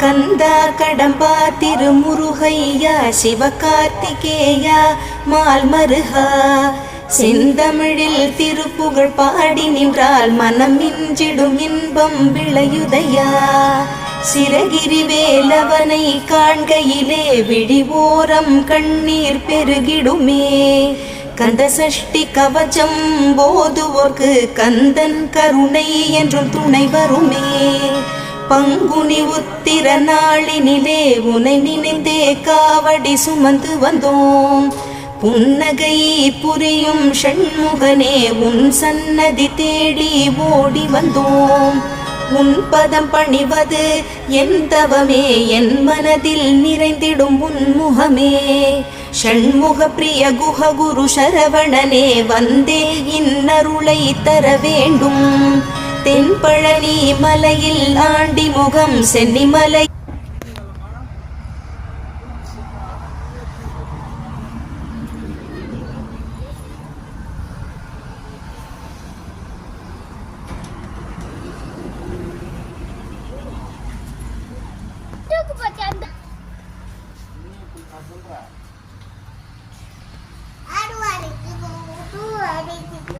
கந்தா கடம்பா திருமுருகையா சிவகார்த்திகேயா மால்மருகா செந்தமிழில் திருப்புகழ் பாடி நின்றால் மனம் மிஞ்சிடும் இன்பம் விளையுதையா. சிரகிரி வேலவனை காண்கையிலே விழிவோரம் கண்ணீர் பெருகிடுமே. கந்த சஷ்டி கவச்சம் போதுவோர்க்கு கந்தன் கருணை என்றும் துணை வருமே. பங்குனி உத்திர நாளினிலே உனை நினைந்தே காவடி சுமந்து வந்தோம். புன்னகை புரியும் ஷண்முகனே உன் சன்னதி தேடி ஓடி வந்தோம். உன் பதம் பணிவது என் தவமே, என் மனதில் நிறைந்திடும் உன்முகமே. ஷண்முக பிரிய குஹ குரு சரவணனே வந்தே இன்னருளை தர வேண்டும். தென்பழனி மலையில் ஆண்டி முகம் சென்னிமலை